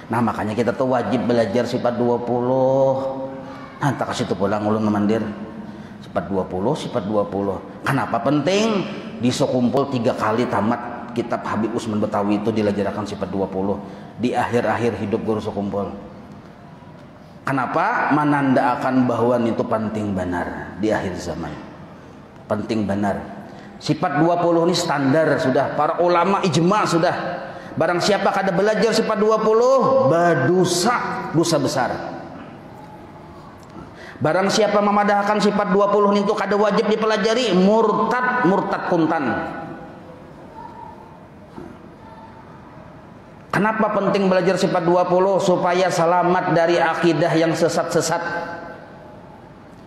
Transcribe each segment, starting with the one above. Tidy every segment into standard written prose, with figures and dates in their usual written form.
Nah makanya kita tuh wajib belajar sifat 20. Nah tak kasih tuh pulang ulun memandir sifat 20, sifat 20. Kenapa penting? Di sekumpul 3 kali tamat kitab Habib Usman Betawi itu dilajarkan sifat 20 di akhir-akhir hidup guru sekumpul. Kenapa? Menandakan bahwa itu penting benar di akhir zaman. Penting benar. Sifat 20 ini standar sudah, para ulama ijma sudah. Barang siapa kada belajar sifat 20 berdosa, dosa besar. Barang siapa memadahkan sifat 20 itu kada wajib dipelajari, murtad, murtad kuntan. Kenapa penting belajar sifat 20? Supaya selamat dari akidah yang sesat-sesat.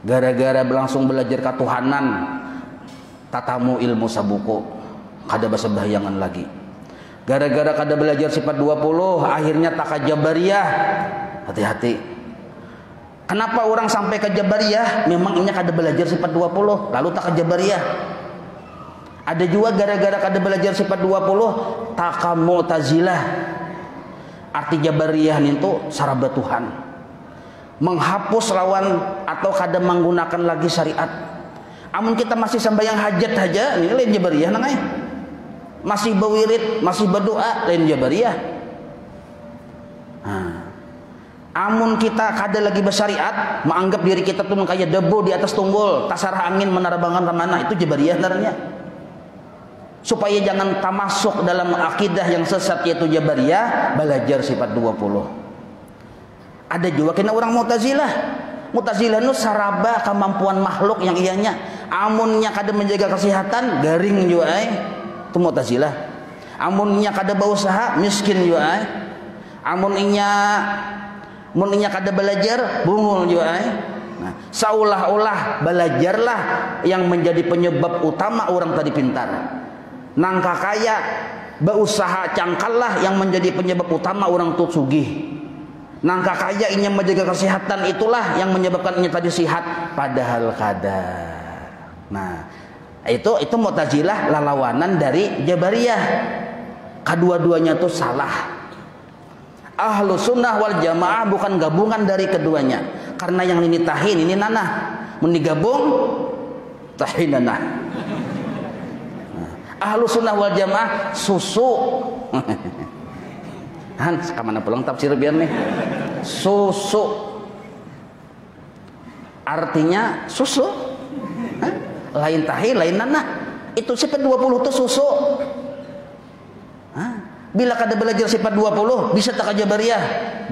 Gara-gara langsung belajar ketuhanan, tatamu ilmu sabuku, kada basa bahayangan lagi. Gara-gara kada belajar sifat 20, akhirnya tak jabariyah. Hati-hati. Kenapa orang sampai ke jabariyah? Memang ini kada belajar sifat 20, lalu tak jabariyah. Ada juga gara-gara kada belajar sifat 20, tak mu'tazilah. Arti jabariyah itu saraba Tuhan. Menghapus lawan atau kada menggunakan lagi syariat. Amun kita masih sembahyang hajat aja, ini lain jabariyah nangai. Masih berwirid, masih berdoa, lain jabariyah. Amun kita kada lagi bersyariat, menganggap diri kita tuh kayak debu di atas tunggul, tasarah angin menerbangan kemana, itu jabariyah sebenarnya. Supaya jangan termasuk dalam akidah yang sesat yaitu jabariyah, belajar sifat 20. Ada juga kena orang Mu'tazilah. Mu'tazilah itu saraba kemampuan makhluk yang ianya. Amunnya kada menjaga kesehatan, garing juga itu Mu'tazilah. Amunnya kada berusaha, miskin juga Amunnya kada belajar, bungul juga Nah, seolah-olah belajarlah yang menjadi penyebab utama orang tadi pintar. Nangka kaya berusaha cangkallah yang menjadi penyebab utama orang tuh sugih. Nangka kaya ingin menjaga kesehatan itulah yang menyebabkan ini tadi sihat, padahal kada. Nah, itu Mu'tazilah lawanan dari Jabariyah. Kedua-duanya itu salah. Ahlu sunnah wal jamaah bukan gabungan dari keduanya. Karena yang ini tahin, ini nanah. Menigabung tahinanah. Ahlu sunnah wal jamaah susu. Hans, kemana pulang tafsir biar nih? Susu. Artinya susu. Lain tahin, lain nanah. Itu sifat 20 itu susu. Bila kada belajar sifat 20, bisa tak jabariyah,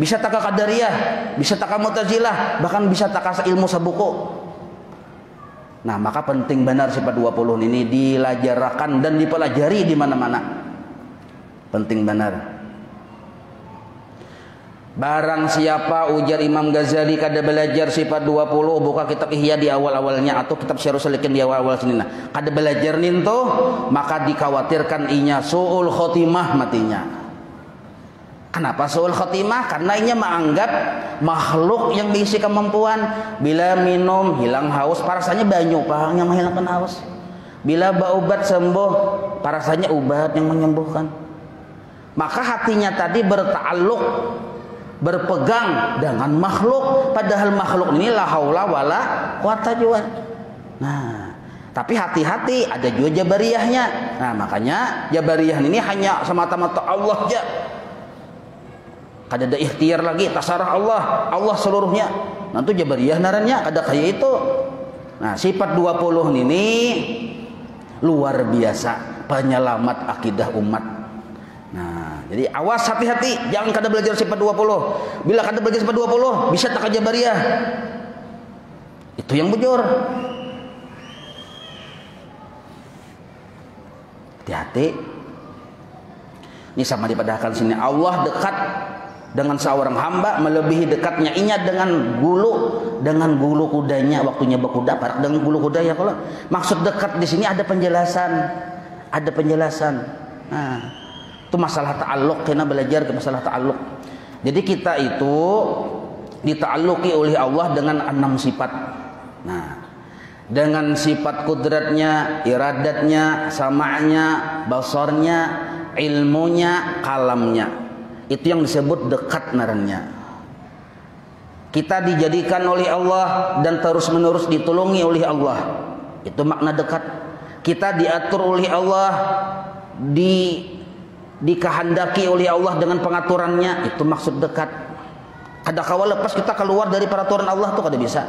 bisa tak qadariyah, bisa tak mu'tazilah, bahkan bisa tak ilmu sabuku. Nah, maka penting benar sifat 20 ini dilajarkan dan dipelajari di mana-mana. Penting benar. Barang siapa ujar Imam Ghazali kada belajar sifat 20, buka kitab Ihya di awal-awalnya atau kitab Syarh Salikin di awal-awal sini. Kada belajar ninto, maka dikhawatirkan inya suul khotimah matinya. Kenapa suul khotimah? Karena inya menganggap makhluk yang berisi kemampuan. Bila minum hilang haus, parasanya banyu, pahangnya menghilangkan haus. Bila berobat sembuh, parasanya obat yang menyembuhkan. Maka hatinya tadi berta'alluq, berpegang dengan makhluk, padahal makhluk ini la haula wala quwata juga. Nah, tapi hati-hati, ada juga jabariyahnya. Nah, makanya jabariyah ini hanya semata-mata Allah aja. Kada ada ikhtiar lagi, tasarah Allah, Allah seluruhnya. Nah, itu jabariyah narannya, kada kayak itu. Nah, sifat 20 ini luar biasa, penyelamat akidah umat. Nah, jadi awas, hati-hati, jangan kada belajar sifat 20. Bila kada belajar sifat 20, bisa tak jabariyah. Itu yang bujur. Hati-hati. Ini sama dipadahkan sini, Allah dekat dengan seorang hamba melebihi dekatnya inya dengan gulu kudanya waktunya berkuda, parak dengan gulu kuda ya. Kalau maksud dekat di sini ada penjelasan. Nah, itu masalah ta'alluq, kena belajar ke masalah ta'alluq. Jadi kita itu dita'alluqi oleh Allah dengan 6 sifat. Nah, dengan sifat kudratnya, iradatnya, sama'nya, basarnya, ilmunya, kalamnya. Itu yang disebut dekat ngarannya. Kita dijadikan oleh Allah dan terus menerus ditolongi oleh Allah. Itu makna dekat. Kita diatur oleh Allah, dikehendaki oleh Allah dengan pengaturannya. Itu maksud dekat. Kadang-kala lepas kita keluar dari peraturan Allah tuh kada bisa.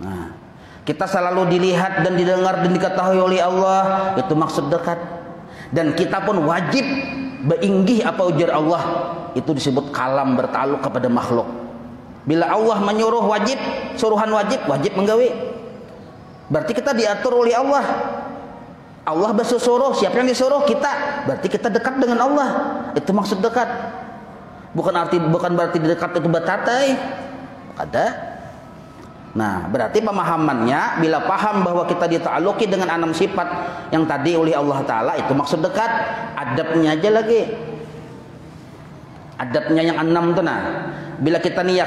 Nah, kita selalu dilihat dan didengar dan diketahui oleh Allah. Itu maksud dekat. Dan kita pun wajib beringgih apa ujar Allah. Itu disebut kalam, bertaluk kepada makhluk. Bila Allah menyuruh wajib, suruhan wajib menggawe. Berarti kita diatur oleh Allah. Allah bersuruh, siapa yang disuruh? Kita. Berarti kita dekat dengan Allah. Itu maksud dekat. Bukan berarti dekat itu batatai. Ada. Nah, berarti pemahamannya bila paham bahwa kita dita'alluqi dengan 6 sifat yang tadi oleh Allah Ta'ala, itu maksud dekat. Adabnya aja lagi. Adabnya yang 6 itu nah. Bila kita nih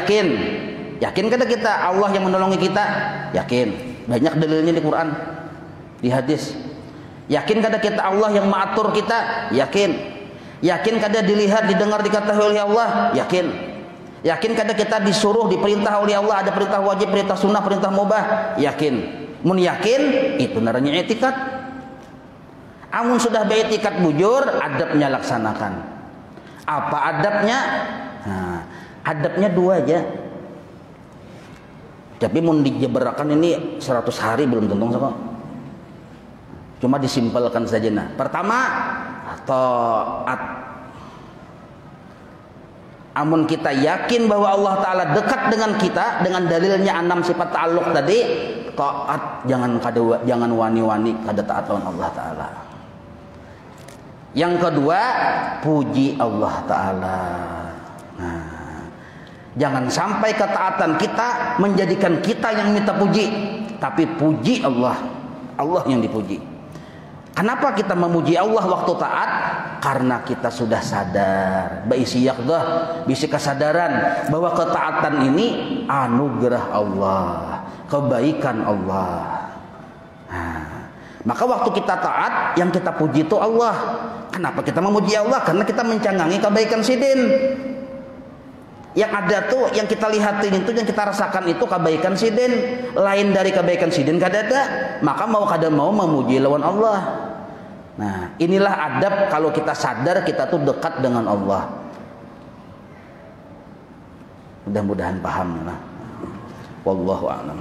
yakin kada kita Allah yang menolongi kita? Yakin. Banyak dalilnya di Quran, di hadis. Yakin kada kita Allah yang mengatur kita? Yakin. Yakin kada dilihat, didengar, diketahui oleh Allah? Yakin. Yakin kada kita disuruh, diperintah oleh Allah, ada perintah wajib, perintah sunnah, perintah mubah? Yakin. Mun yakin, itu namanya i'tikad. Amun sudah be'tikad bujur, adabnya laksanakan. Apa adabnya? Nah, adabnya 2 aja. Tapi mun dijeberakan ini 100 hari belum tentu kok. Cuma disimpelkan saja. Nah, pertama, taat. Amun kita yakin bahwa Allah Ta'ala dekat dengan kita dengan dalilnya 6 sifat ta'alluq tadi, taat, jangan wani-wani kada taat lawan Allah Ta'ala. Yang kedua, puji Allah Ta'ala. Nah, jangan sampai ketaatan kita menjadikan kita yang minta puji, tapi puji Allah, Allah yang dipuji. Kenapa kita memuji Allah waktu taat? Karena kita sudah sadar, ba'isi yaqdah, bisi kesadaran bahwa ketaatan ini anugerah Allah, kebaikan Allah. Nah, maka waktu kita taat, yang kita puji itu Allah. Kenapa kita memuji Allah? Karena kita mencangangi kebaikan sidin. Yang ada tuh, yang kita lihatin itu, yang kita rasakan itu kebaikan sidin. Lain dari kebaikan sidin kada ada. Maka mau kada mau memuji lawan Allah. Nah, inilah adab kalau kita sadar kita tuh dekat dengan Allah. Mudah-mudahan paham. Wallahu a'lam.